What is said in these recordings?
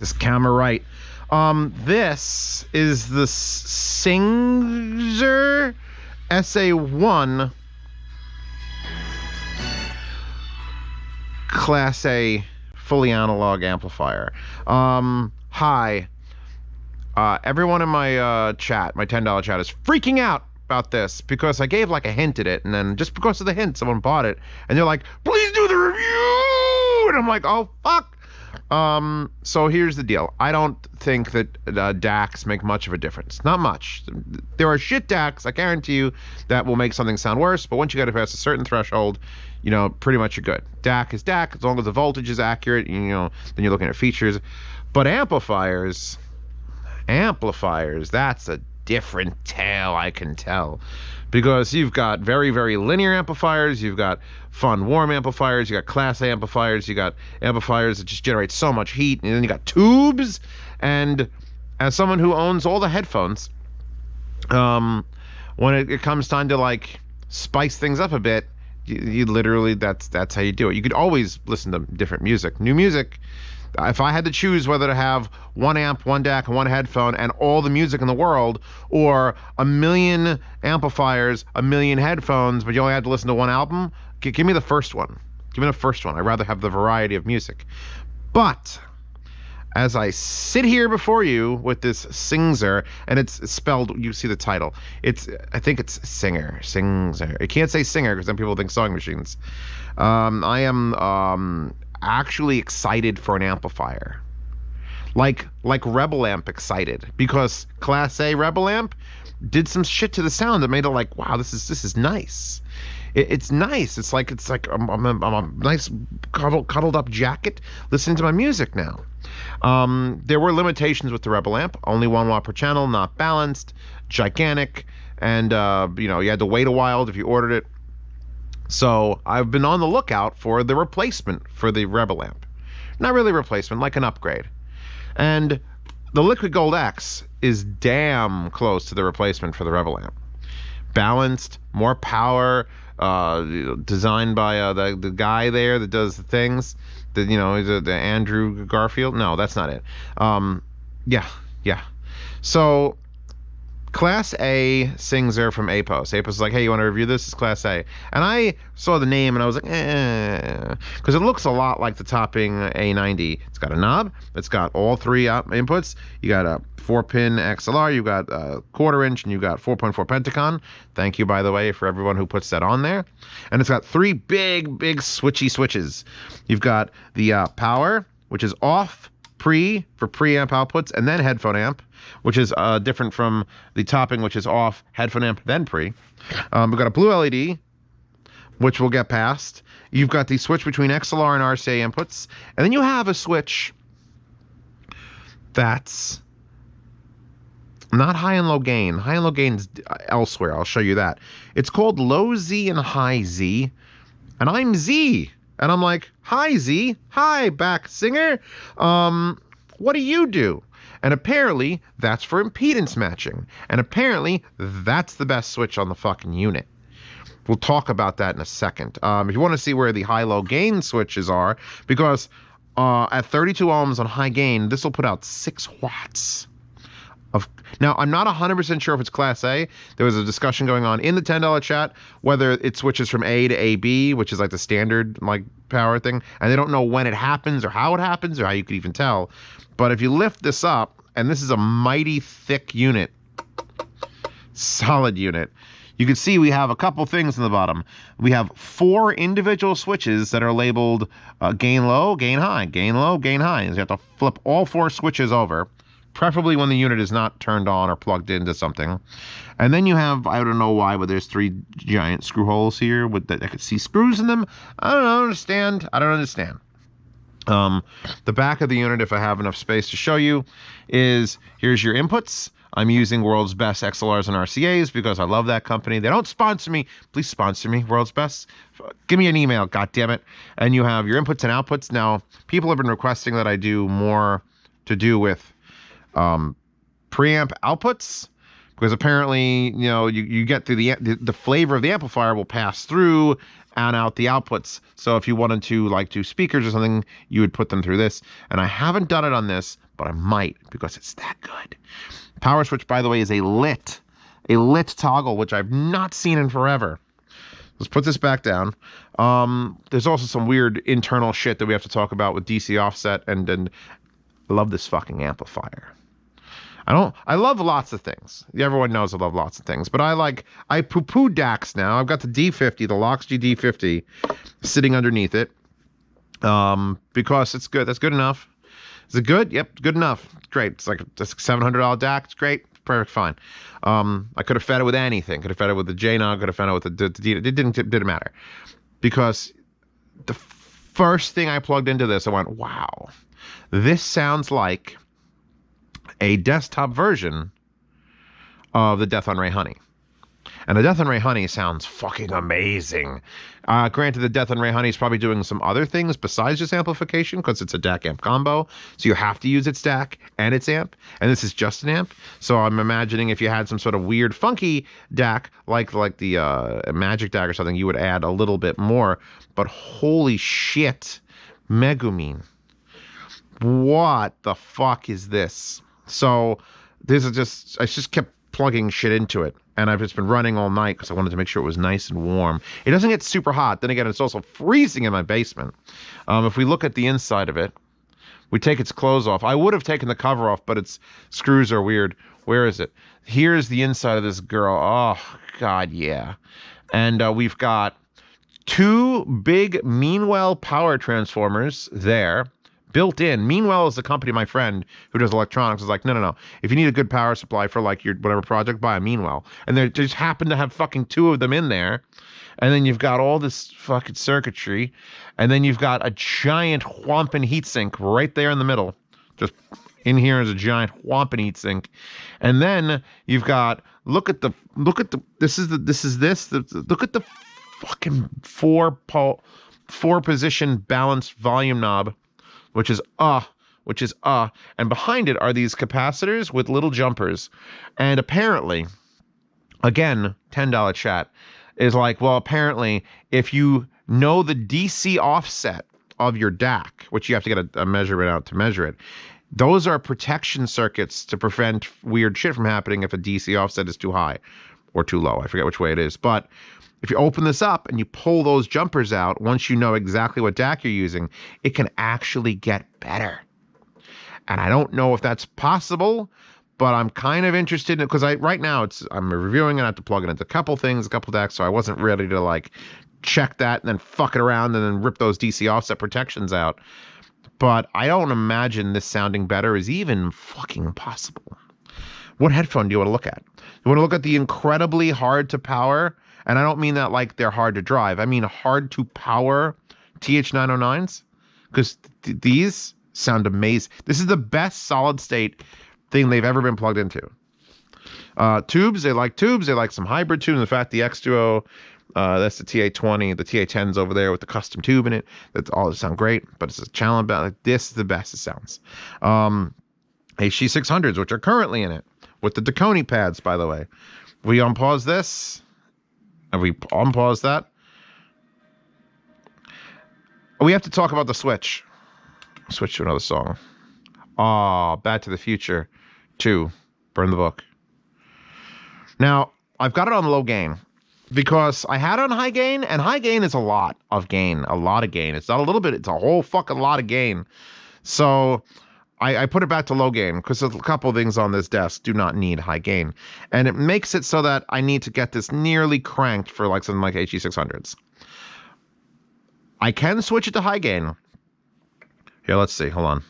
This camera right. This is the SingXer SA1 Class A fully analog amplifier. Hi. Everyone in my chat, my $10 chat, is freaking out about this because I gave like a hint at it, and then just because of the hint, someone bought it, and they're like, please do the review! And I'm like, oh, fuck! So here's the deal. I don't think that DACs make much of a difference. Not much. There are shit DACs, I guarantee you, that will make something sound worse, but once you get past a certain threshold, you know, pretty much you're good. DAC is DAC, as long as the voltage is accurate, you know, then you're looking at features. But amplifiers, that's a different tale, I can tell. Because you've got very, very linear amplifiers, you've got fun, warm amplifiers, you got Class A amplifiers, you got amplifiers that just generate so much heat, and then you got tubes. And as someone who owns all the headphones, when it comes time to like spice things up a bit, you literally, that's how you do it. You could always listen to different music, new music. If I had to choose whether to have one amp, one DAC, and one headphone, and all the music in the world, or a million amplifiers, a million headphones, but you only had to listen to one album, give me the first one. Give me the first one. I'd rather have the variety of music. But as I sit here before you with this SingXer, and it's spelled, you see the title. I think it's SingXer. You can't say singer because then people think sewing machines. I am actually excited for an amplifier, like Rebel Amp excited, because Class A Rebel Amp did some shit to the sound that made it like, wow, this is nice. It's nice. It's like I'm a nice cuddled up jacket listening to my music now. There were limitations with the Rebel Amp. Only 1 watt per channel, not balanced, gigantic, and you know, you had to wait a while if you ordered it. So I've been on the lookout for the replacement for the Rebel Amp. Not really a replacement, like an upgrade. And the Liquid Gold X is damn close to the replacement for the Rebel Amp. Balanced, more power, designed by the guy there that does the things. The Andrew Garfield. No, that's not it. Yeah. So Class A SingXer from APOS. APOS is like, hey, you want to review this? It's Class A. And I saw the name and I was like, because it looks a lot like the topping A90. It's got a knob. It's got all 3 inputs. You got a 4-pin XLR. You got a 1/4 inch, and you got 4.4 Pentacon. Thank you, by the way, for everyone who puts that on there. And it's got 3 big switchy switches. You've got the power, which is off, pre for preamp outputs, and then headphone amp, which is different from the topping, which is off, headphone amp, then pre. We've got a blue LED, which we'll get past. You've got the switch between XLR and RCA inputs, and then you have a switch that's not high and low gain. High and low gain is elsewhere. I'll show you that. It's called low Z and high Z, and I'm Z. And I'm like, hi, Z. Hi, back singer. What do you do? And apparently, that's for impedance matching. And apparently, that's the best switch on the fucking unit. We'll talk about that in a second. If you want to see where the high-low gain switches are, because at 32 ohms on high gain, this will put out 6 watts. Now, I'm not 100% sure if it's Class A. There was a discussion going on in the $10 chat whether it switches from A to AB, which is like the standard like power thing, and they don't know when it happens or how it happens or how you could even tell. But if you lift this up, and this is a mighty thick unit, solid unit, you can see we have a couple things in the bottom. We have 4 individual switches that are labeled gain low, gain high, gain low, gain high. So you have to flip all 4 switches over, preferably when the unit is not turned on or plugged into something. And then you have, I don't know why, but there's 3 giant screw holes here with that I could see screws in them. I don't understand. The back of the unit, if I have enough space to show you, is here's your inputs. I'm using World's Best XLRs and RCAs because I love that company. They don't sponsor me. Please sponsor me, World's Best. Give me an email, goddammit. And you have your inputs and outputs. Now, people have been requesting that I do more to do with preamp outputs, because apparently, you know, you get through the flavor of the amplifier will pass through and out the outputs. So if you wanted to like do speakers or something, you would put them through this. And I haven't done it on this, but I might because it's that good. Power switch, by the way, is a lit toggle, which I've not seen in forever. Let's put this back down. There's also some weird internal shit that we have to talk about with DC offset, and I love this fucking amplifier. I love lots of things. Everyone knows I love lots of things, but I poo-poo DACs now. I've got the D50, the Loxg D50 sitting underneath it. Because it's good. That's good enough. Is it good? Yep, good enough. Great. It's like a $700 DAC. It's great. Perfect. Fine. I could have fed it with anything. Could have fed it with the JNOG. Could have fed it with the D. It didn't matter. Because the first thing I plugged into this, I went, wow, this sounds like a desktop version of the Death on Ray Honey. And the Death on Ray Honey sounds fucking amazing. Granted, the Death on Ray Honey is probably doing some other things besides just amplification, because it's a DAC amp combo. So you have to use its DAC and its amp. And this is just an amp. So I'm imagining if you had some sort of weird, funky DAC, like the Magic DAC or something, you would add a little bit more. But holy shit, Megumine. What the fuck is this? So this is I just kept plugging shit into it, and I've just been running all night because I wanted to make sure it was nice and warm. It doesn't get super hot. Then again, it's also freezing in my basement. If we look at the inside of it, we take its clothes off. I would have taken the cover off, but its screws are weird. Where is it? Here's the inside of this girl. Oh, God, yeah. And we've got two big Meanwell power transformers there. Built in. Meanwell is the company my friend who does electronics is like, no. If you need a good power supply for like your whatever project, buy a Meanwell. And they just happen to have fucking two of them in there. And then you've got all this fucking circuitry. And then you've got a giant whomping heatsink right there in the middle. Just in here is a giant whomping heatsink. And then you've got look at the look at the fucking four position balanced volume knob. Which is and behind it are these capacitors with little jumpers. And apparently, again, $10 chat is like, well, apparently, if you know the DC offset of your DAC, which you have to get a measurement out to measure it, those are protection circuits to prevent weird shit from happening if a DC offset is too high or too low. I forget which way it is. But if you open this up and you pull those jumpers out, once you know exactly what DAC you're using, it can actually get better. And I don't know if that's possible, but I'm kind of interested in it because right now I'm reviewing it. I have to plug it into a couple things, a couple DACs, so I wasn't ready to like check that and then fuck it around and then rip those DC offset protections out. But I don't imagine this sounding better is even fucking possible. What headphone do you want to look at? You want to look at the incredibly hard to power. And I don't mean that like they're hard to drive. I mean hard to power TH909s. Because these sound amazing. This is the best solid state thing they've ever been plugged into. Tubes, they like tubes. They like some hybrid tubes. In fact, the X2O, that's the TA20. The TA10's over there with the custom tube in it. That's all sound great. But it's a challenge. Like, this is the best it sounds. HG600s, which are currently in it. With the Deconi pads, by the way. We unpause this. Have we unpaused that? We have to talk about the switch. Switch to another song. Back to the Future 2. Burn the Book. Now, I've got it on low gain because I had it on high gain, and high gain is a lot of gain. A lot of gain. It's not a little bit, it's a whole fucking lot of gain. So I put it back to low gain because a couple of things on this desk do not need high gain. And it makes it so that I need to get this nearly cranked for like something like HG600s. I can switch it to high gain. Here, let's see. Hold on.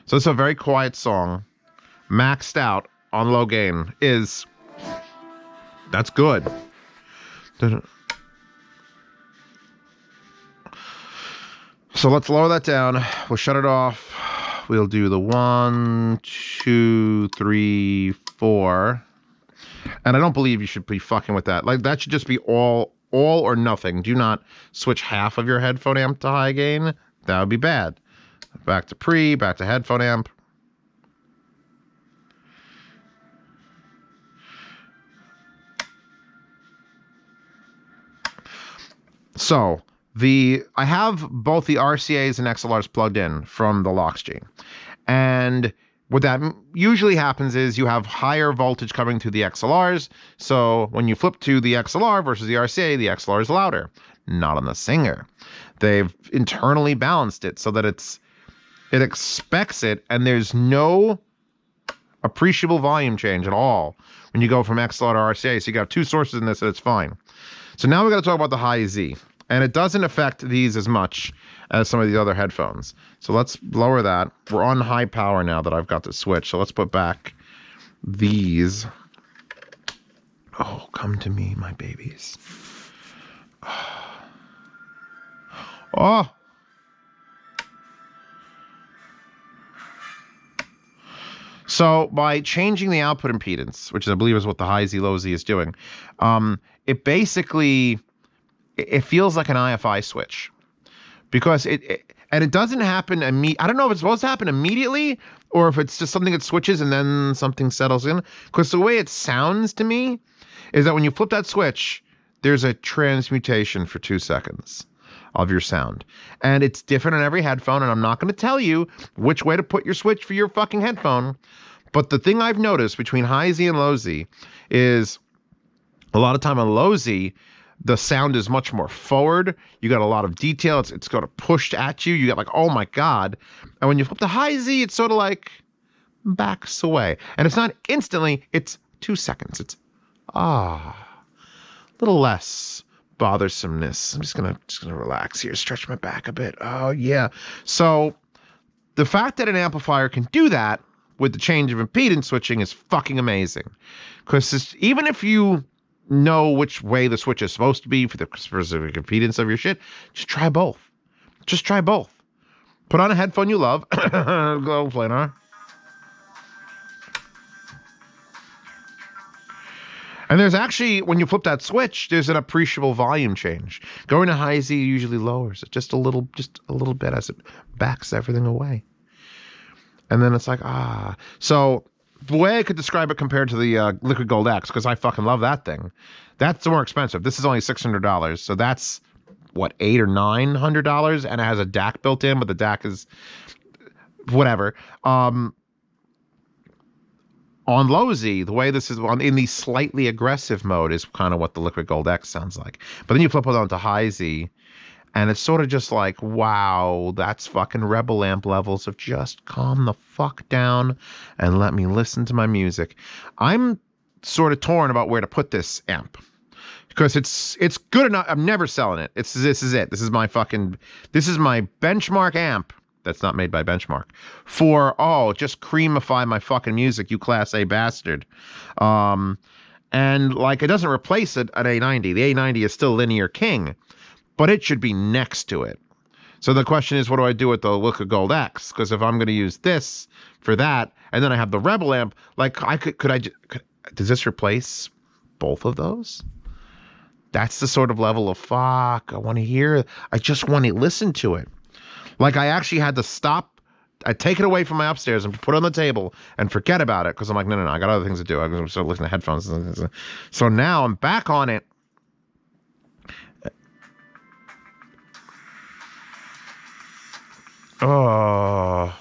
So it's a very quiet song. Maxed out on low gain is... That's good. So let's lower that down. We'll shut it off. We'll do the 1, 2, 3, 4. And I don't believe you should be fucking with that. Like, that should just be all or nothing. Do not switch half of your headphone amp to high gain. That would be bad. Back to back to headphone amp. So I have both the RCAs and XLRs plugged in from the Loxg. And what that usually happens is you have higher voltage coming to the XLRs. So when you flip to the XLR versus the RCA, the XLR is louder. Not on the SingXer. They've internally balanced it so that it expects it, and there's no appreciable volume change at all when you go from XLR to RCA. So you got two sources in this, and it's fine. So now we got to talk about the high Z, and it doesn't affect these as much as some of the other headphones. So let's lower that. We're on high power now that I've got the switch. So let's put back these. Oh, come to me, my babies. Oh. So by changing the output impedance, which I believe is what the high Z, low Z is doing, it basically, it feels like an IFI switch. Because and it doesn't happen I don't know if it's supposed to happen immediately or if it's just something that switches and then something settles in. Because the way it sounds to me is that when you flip that switch, there's a transmutation for 2 seconds of your sound. And it's different on every headphone, and I'm not going to tell you which way to put your switch for your fucking headphone. But the thing I've noticed between high Z and low Z is a lot of time on low Z, the sound is much more forward. You got a lot of detail. It's got pushed at you. You got like, oh my God. And when you flip to high Z, it's sort of like backs away. And it's not instantly, it's 2 seconds. It's a little less bothersomeness. I'm just gonna relax here, stretch my back a bit. Oh yeah. So the fact that an amplifier can do that with the change of impedance switching is fucking amazing. Because even if you know which way the switch is supposed to be for the specific impedance of your shit, just try both. Just try both. Put on a headphone you love. Go planar. And there's actually, when you flip that switch, there's an appreciable volume change. Going to high Z usually lowers it just a little bit as it backs everything away. And then it's like, So the way I could describe it compared to the Liquid Gold X, because I fucking love that thing, that's more expensive. This is only $600. So that's, what, $800 or $900? And it has a DAC built in, but the DAC is whatever. On low Z, the way this is in the slightly aggressive mode is kind of what the Liquid Gold X sounds like. But then you flip it on to high Z, and it's sort of just like, wow, that's fucking Rebel amp levels of just calm the fuck down and let me listen to my music. I'm sort of torn about where to put this amp because it's good enough. I'm never selling it. This is it. This is my benchmark amp. That's not made by Benchmark for, just creamify my fucking music, you class A bastard. And like, it doesn't replace an A90. The A90 is still linear king, but it should be next to it. So the question is, what do I do with the Liquid Gold X? Because if I'm going to use this for that, and then I have the Rebel amp, like does this replace both of those? That's the sort of level of fuck. I just want to listen to it. Like, I actually had to stop. I take it away from my upstairs and put it on the table and forget about it because I'm like, no, I got other things to do. I'm going to start listening to headphones. So now I'm back on it. Oh.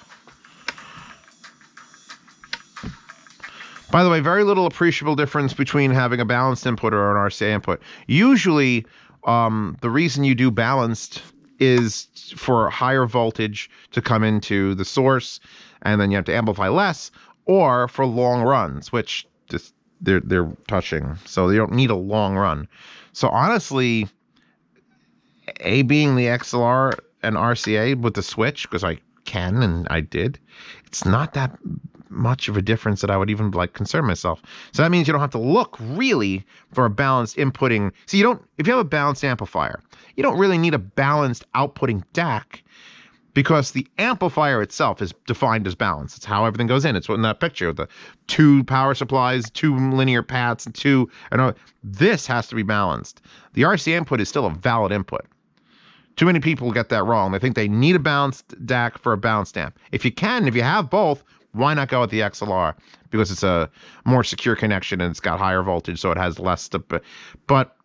By the way, very little appreciable difference between having a balanced input or an RCA input. Usually, the reason you do balanced is for higher voltage to come into the source, and then you have to amplify less, or for long runs, which just they're touching, so they don't need a long run. So honestly, A being the XLR and RCA with the switch, because I can and I did, it's not that much of a difference that I would even like concern myself. So that means you don't have to look really for a balanced inputting. See, if you have a balanced amplifier, you don't really need a balanced outputting DAC because the amplifier itself is defined as balanced. It's how everything goes in. It's in that picture with the 2 power supplies, 2 linear paths, and this has to be balanced. The RC input is still a valid input. Too many people get that wrong. They think they need a balanced DAC for a balanced amp. If you have both, why not go with the XLR? Because it's a more secure connection and it's got higher voltage, so it has less but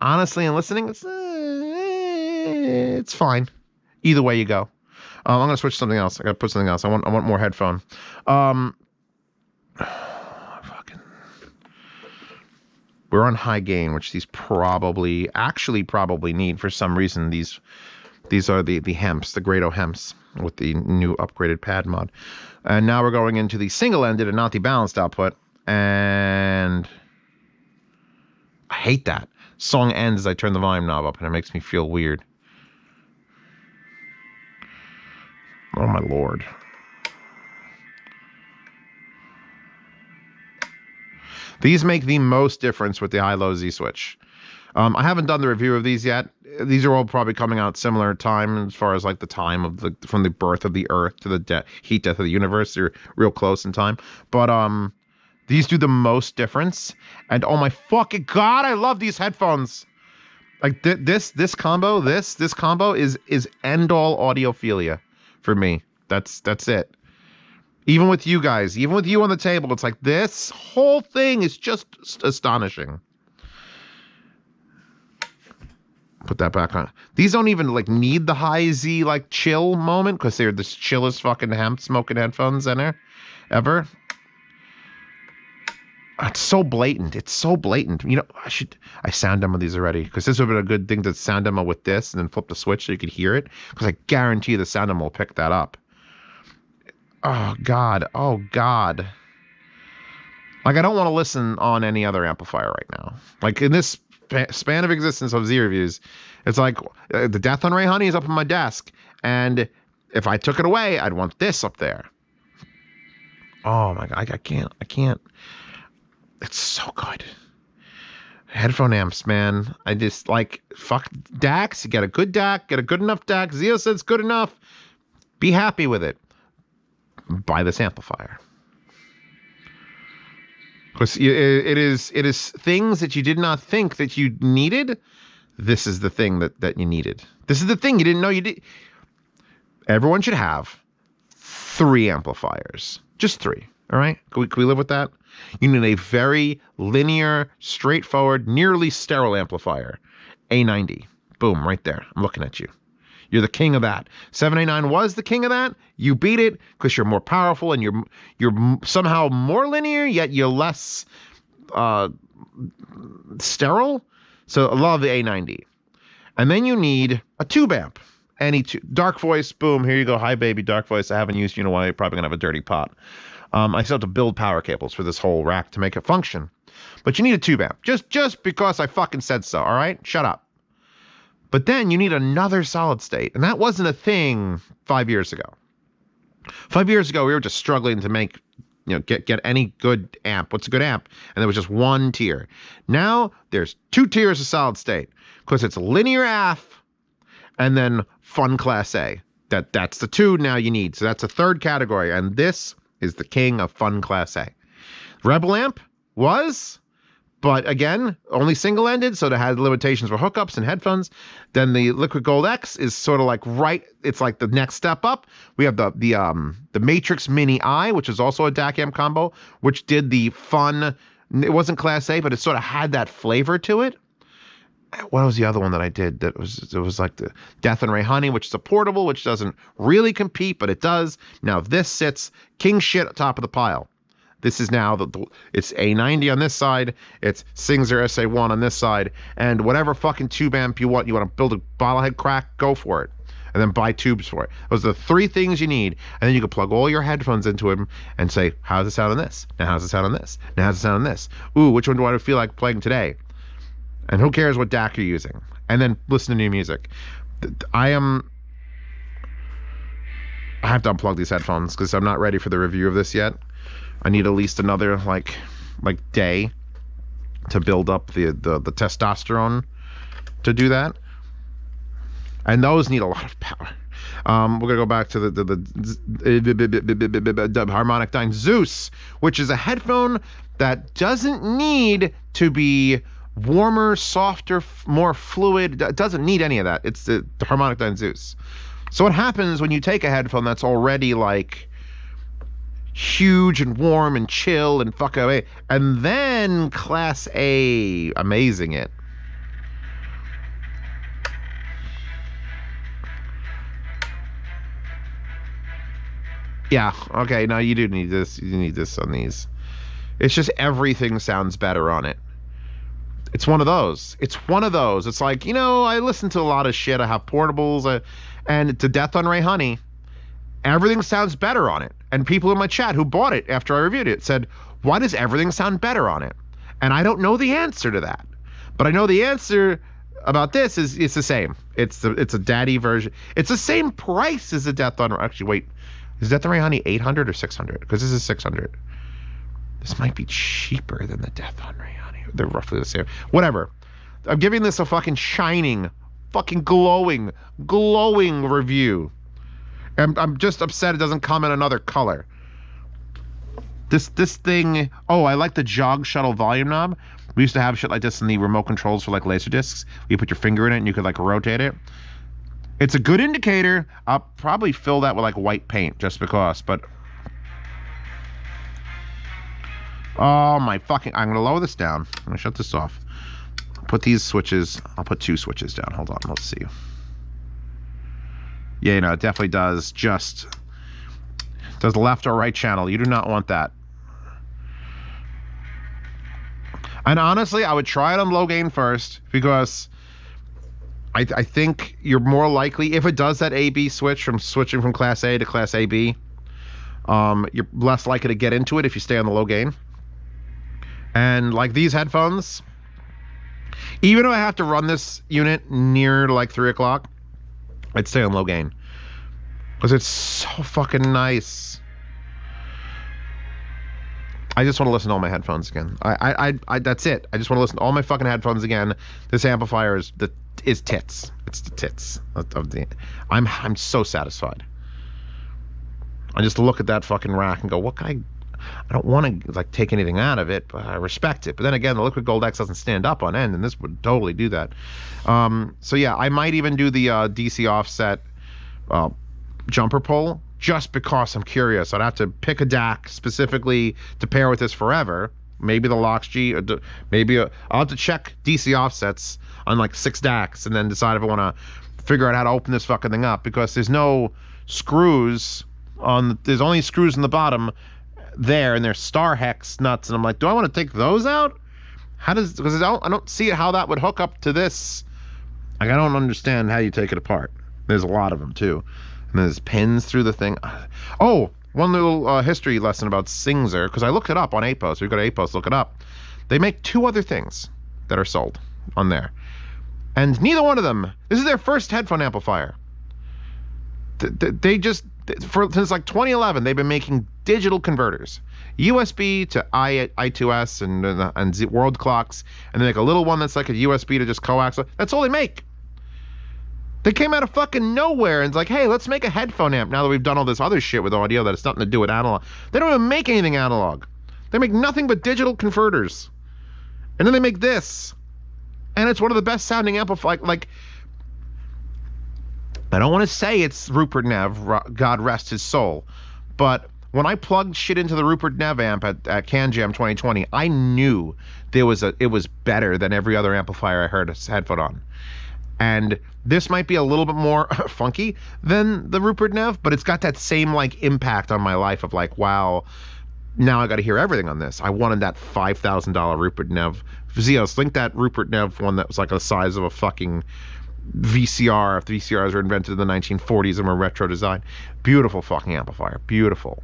honestly, in listening, it's fine. Either way you go. I'm gonna switch to something else. I gotta put something else. I want more headphone. Fucking. We're on high gain, which these probably need for some reason. These are the Hemps, the Grado Hemps with the new upgraded pad mod. And now we're going into the single-ended and not the balanced output. And I hate that. Song ends as I turn the volume knob up, and it makes me feel weird. Oh my lord. These make the most difference with the high-low Z switch. I haven't done the review of these yet. These are all probably coming out similar time as far as like the time of from the birth of the Earth to the heat death of the universe. They're real close in time. But these do the most difference. And oh my fucking god, I love these headphones. Like this combo is end all audiophilia for me. That's it. Even with you guys, even with you on the table, it's like this whole thing is just astonishing. Put that back on. These don't even like need the high Z like chill moment because they're the chillest fucking hemp smoking headphones ever. It's so blatant. It's so blatant. You know, I sound demo these already because this would have been a good thing to sound demo with this and then flip the switch so you could hear it because I guarantee the sound demo will pick that up. Oh God. Oh God. Like I don't want to listen on any other amplifier right now. Like in this span of existence of Z reviews, it's like the Death on Ray Honey is up on my desk, and if I took it away, I'd want this up there. Oh my God, I can't. It's so good. Headphone amps, man. I just like fuck DACs. You get a good DAC, get a good enough DAC. Zeus says good enough. Be happy with it. Buy this amplifier. Because it is things that you did not think that you needed. This is the thing that you needed. This is the thing you didn't know you did. Everyone should have 3 amplifiers. Just 3. All right? Can we live with that? You need a very linear, straightforward, nearly sterile amplifier. A90. Boom, right there. I'm looking at you. You're the king of that. 7A9 was the king of that. You beat it because you're more powerful and you're somehow more linear, yet you're less sterile. So I love the A90. And then you need a tube amp. Any dark voice, boom, here you go. Hi, baby, dark voice. I haven't used you in a while. You're probably going to have a dirty pot. I still have to build power cables for this whole rack to make it function. But you need a tube amp. Just because I fucking said so, all right? Shut up. But then you need another solid state. And that wasn't a thing 5 years ago. 5 years ago, we were just struggling to make, get any good amp. What's a good amp? And there was just one tier. Now there's 2 tiers of solid state because it's linear AF and then fun class A. That's the 2 now you need. So that's a 3rd category. And this is the king of fun class A. Rebel amp was... But again, only single-ended, so it had limitations for hookups and headphones. Then the Liquid Gold X is sort of like it's like the next step up. We have the Matrix Mini I, which is also a DAC amp combo, which did the fun. It wasn't Class A, but it sort of had that flavor to it. What was the other one that I did? It was like the Death and Ray Honey, which is a portable, which doesn't really compete, but it does. Now this sits king shit at top of the pile. This is now it's A90 on this side, it's SingXer SA1 on this side, and whatever fucking tube amp you want to build a bottlehead crack, go for it. And then buy tubes for it. Those are the 3 things you need. And then you can plug all your headphones into them and say, how's it sound on this? Now how's it sound on this? Now how's it sound on this? Ooh, which one do I feel like playing today? And who cares what DAC you're using? And then listen to new music. I have to unplug these headphones because I'm not ready for the review of this yet. I need at least another like day to build up the testosterone to do that. And those need a lot of power. We're gonna go back to the Harmonic Zeus, which is a headphone that doesn't need to be warmer, softer, more fluid. It doesn't need any of that. It's the Harmonic Zeus. So what happens when you take a headphone that's already like huge and warm and chill and fuck away, and then Class A amazing it. Yeah, okay, no, you do need this. You need this on these. It's just everything sounds better on it. It's one of those. It's one of those. It's like, you know, I listen to a lot of shit. I have portables, and to death on Ray Honey, everything sounds better on it. And people in my chat who bought it after I reviewed it said, why does everything sound better on it? And I don't know the answer to that. But I know the answer about this is it's the same. It's a daddy version. It's the same price as the Death on... Actually, wait. Is Death on Ray Honey 800 or 600? Because this is 600. This might be cheaper than the Death on Ray Honey. They're roughly the same. Whatever. I'm giving this a fucking shining, fucking glowing review. I'm just upset it doesn't come in another color. This thing... Oh, I like the jog shuttle volume knob. We used to have shit like this in the remote controls for like laser discs. You put your finger in it and you could like rotate it. It's a good indicator. I'll probably fill that with like white paint just because, but... Oh my fucking... I'm gonna lower this down. I'm gonna shut this off. Put these switches... I'll put 2 switches down. Hold on, let's see. Yeah, you know, it definitely does just... Does the left or right channel. You do not want that. And honestly, I would try it on low gain first because I think you're more likely, if it does that A-B switch from switching from Class A to Class AB, you're less likely to get into it if you stay on the low gain. And like these headphones, even though I have to run this unit near like 3 o'clock, I'd stay on low gain because it's so fucking nice. I just want to listen to all my headphones again. That's it. I just want to listen to all my fucking headphones again. This amplifier is tits. It's the tits of the... I'm so satisfied. I just look at that fucking rack and go, what can I don't want to like take anything out of it, but I respect it. But then again, the Liquid Gold X doesn't stand up on end, and this would totally do that. So yeah, I might even do the DC offset jumper pull just because I'm curious. I'd have to pick a DAC specifically to pair with this forever. Maybe the Lox G, or maybe I'll have to check DC offsets on like 6 DACs and then decide if I want to figure out how to open this fucking thing up, because there's no screws on. There's only screws in the bottom there, and there's star hex nuts, and I'm like, do I want to take those out? How does, because I don't see how that would hook up to this. Like, I don't understand how you take it apart. There's a lot of them too, and there's pins through the thing. Oh, one little history lesson about SingXer, because I looked it up on APOS. We've got APOS, look it up. They make 2 other things that are sold on there, and neither one of them, this is their first headphone amplifier. They just, since like 2011, they've been making digital converters, USB to I2S and world clocks, and they make a little one that's like a USB to just coax. That's all they make. They came out of fucking nowhere and it's like, hey, let's make a headphone amp now that we've done all this other shit with audio that has nothing to do with analog. They don't even make anything analog. They make nothing but digital converters. And then they make this. And it's one of the best sounding amplifiers. Like, I don't want to say it's Rupert Nev, God rest his soul, but when I plugged shit into the Rupert Nev amp at CanJam 2020, I knew it was better than every other amplifier I heard a headphone on. And this might be a little bit more funky than the Rupert Nev, but it's got that same like impact on my life of like, wow, now I got to hear everything on this. I wanted that $5,000 Rupert Nev. Zeus, link that Rupert Nev one that was like the size of a fucking VCR, if the VCRs were invented in the 1940s and were retro design. Beautiful fucking amplifier, beautiful.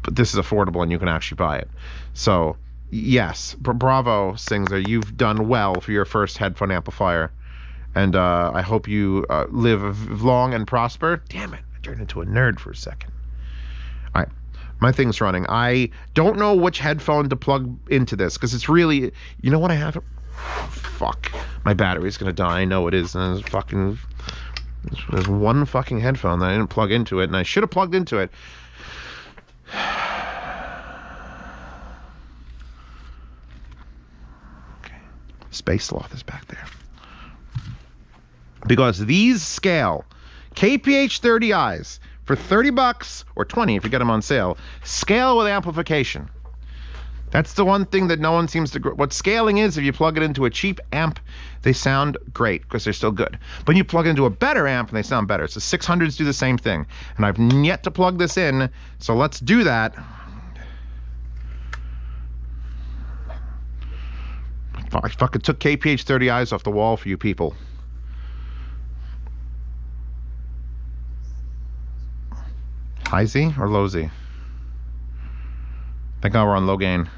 But this is affordable and you can actually buy it. So yes, bravo SingXer, you've done well for your first headphone amplifier. And I hope you live long and prosper. Damn it, I turned into a nerd for a second. All right, my thing's running. I don't know which headphone to plug into this, because it's really, you know what I have? Fuck, my battery's gonna die. I know it is. And there's one fucking headphone that I didn't plug into it, and I should have plugged into it. Okay, Space Sloth is back there. Because these scale KPH30i's for $30 or $20 if you get them on sale, scale with amplification. That's the one thing that no one seems to... What scaling is, if you plug it into a cheap amp, they sound great because they're still good. But you plug it into a better amp and they sound better. So 600s do the same thing. And I've yet to plug this in, so let's do that. I fucking took KPH30i's off the wall for you people. High Z or low Z? I think we're on low gain.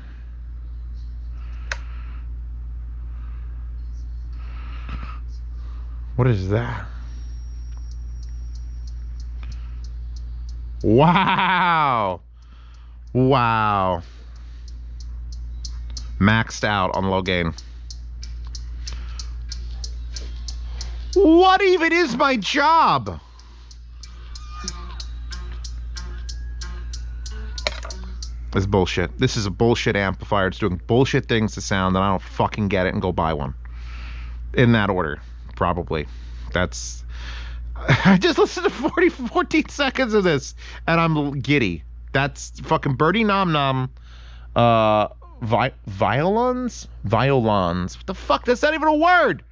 What is that? Wow. Wow. Maxed out on low gain. What even is my job? This is bullshit. This is a bullshit amplifier. It's doing bullshit things to sound, and I don't fucking get it, and go buy one. In that order, probably. That's... I just listened to 14 seconds of this, and I'm giddy. That's fucking Birdie Nom Nom. Violons? Violons. What the fuck? That's not even a word.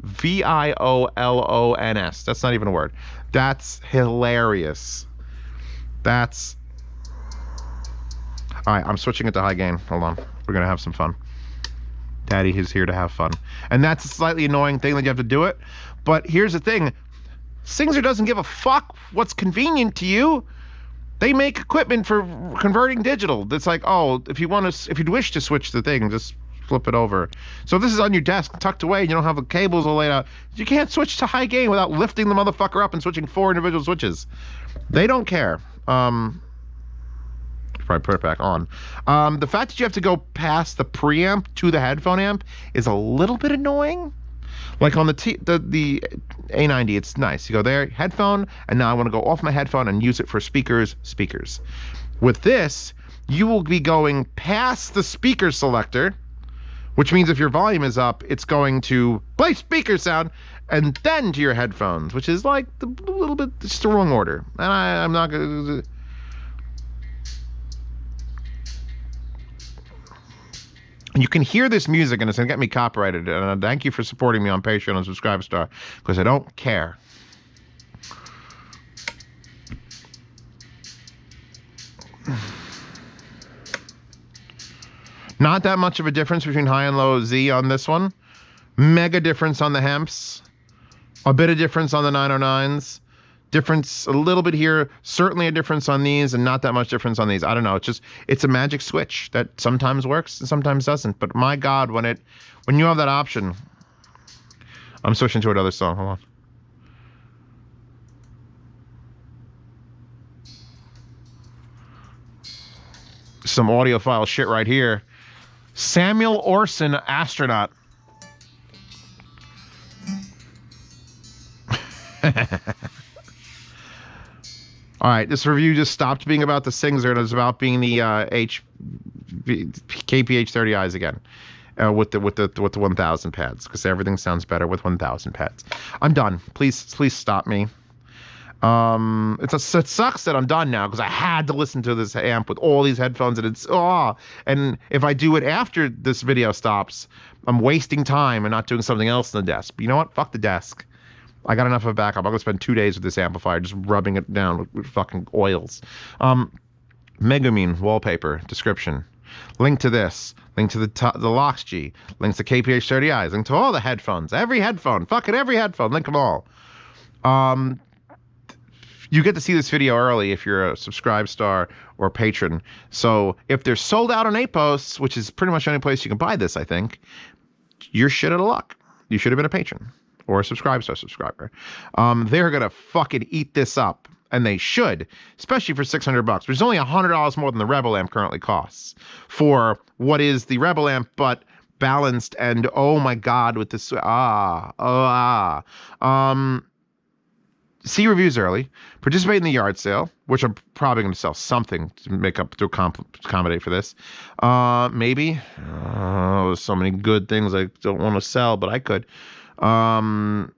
Violons. That's not even a word. That's hilarious. That's... All right, I'm switching it to high gain. Hold on. We're going to have some fun. Daddy is here to have fun. And that's a slightly annoying thing that you have to do it. But here's the thing. SingXer doesn't give a fuck what's convenient to you. They make equipment for converting digital. It's like, oh, if you wish to switch the thing, just flip it over. So if this is on your desk, tucked away, and you don't have the cables all laid out, you can't switch to high gain without lifting the motherfucker up and switching 4 individual switches. They don't care. Probably put it back on. The fact that you have to go past the preamp to the headphone amp is a little bit annoying. Like on the A90, it's nice. You go there, headphone, and now I want to go off my headphone and use it for speakers. With this, you will be going past the speaker selector, which means if your volume is up, it's going to play speaker sound, and then to your headphones, which is like a little bit just the wrong order. And I'm not going to... You can hear this music, and it's going to get me copyrighted. And thank you for supporting me on Patreon and Subscribestar, because I don't care. Not that much of a difference between high and low Z on this one. Mega difference on the Hemps. A bit of difference on the 909s. Difference a little bit here, certainly a difference on these, and not that much difference on these. I don't know. It's a magic switch that sometimes works and sometimes doesn't. But my God, when you have that option, I'm switching to another song. Hold on. Some audiophile shit right here. Samuel Orson, astronaut. All right, this review just stopped being about the SingXer and it's about being the KPH30i's again, with the 1000 pads, because everything sounds better with 1000 pads. I'm done. Please stop me. It sucks that I'm done now, because I had to listen to this amp with all these headphones, and and if I do it after this video stops, I'm wasting time and not doing something else on the desk. But you know what? Fuck the desk. I got enough of a backup. I'm going to spend 2 days with this amplifier, just rubbing it down with fucking oils. Megumin wallpaper, description. Link to this. Link to the Lox G. Links to KPH30i's. Link to all the headphones. Every headphone. Fucking every headphone. Link them all. You get to see this video early if you're a Subscribestar or patron. So if they're sold out on APOS, which is pretty much the only place you can buy this, I think, you're shit out of luck. You should have been a patron. Or a Subscribestar subscriber. They're gonna fucking eat this up, and they should, especially for $600, which is only $100 more than the Rebel amp currently costs for what is the Rebel amp, but balanced. And oh my God, with this see reviews early, participate in the yard sale, which I'm probably going to sell something to make up to accommodate for this. Maybe there's so many good things I don't want to sell, but I could. $10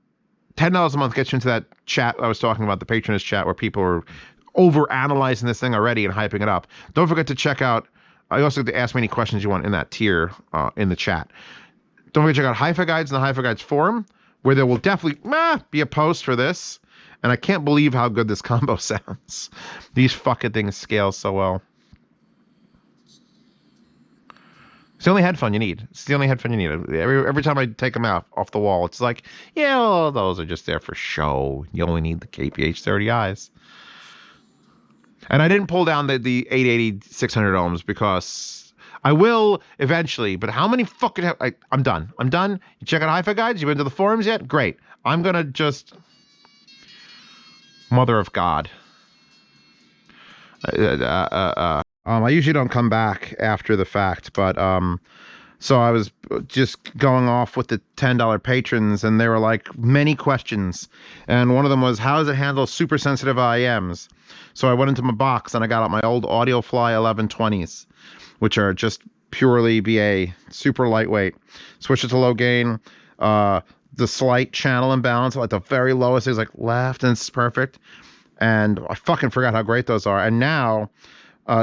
a month gets you into that chat I was talking about, the patronage chat, where people are over analyzing this thing already and hyping it up. Don't forget to check out I also get to ask me any questions you want in that tier in the chat. Don't forget to check out Hi-Fi Guides and the Hi-Fi Guides forum, where there will definitely be a post for this. And I can't believe how good this combo sounds. These fucking things scale so well. It's the only headphone you need. It's the only headphone you need. Every time I take them out off the wall, it's like, yeah, well, those are just there for show. You only need the KPH30i's. And I didn't pull down the 880 600 ohms because I will eventually. But how many fucking... I'm done. I'm done. You check out Hi-Fi Guides? You been to the forums yet? Great. I'm going to just... Mother of God. I usually don't come back after the fact, but so I was just going off with the $10 patrons, and they were like many questions, and one of them was, how does it handle super sensitive IEMs? So I went into my box and I got out my old AudioFly 1120s, which are just purely BA, super lightweight. Switch it to low gain, the slight channel imbalance at the very lowest is like left, and it's perfect. And I fucking forgot how great those are. And now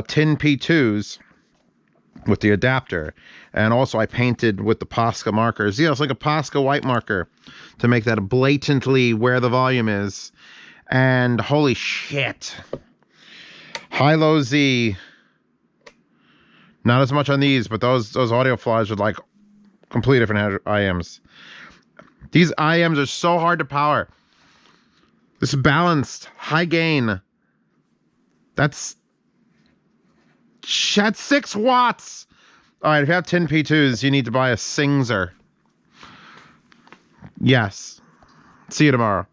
tin P2s with the adapter, and also I painted with the Posca markers. Yeah, it's like a Posca white marker to make that blatantly where the volume is. And holy shit, high-low Z, not as much on these, but those audio flies are like completely different IEMs. These IEMs are so hard to power. This is balanced, high gain. That's 6 watts. All right, if you have 10 P2s, you need to buy a SingXer. Yes. See you tomorrow.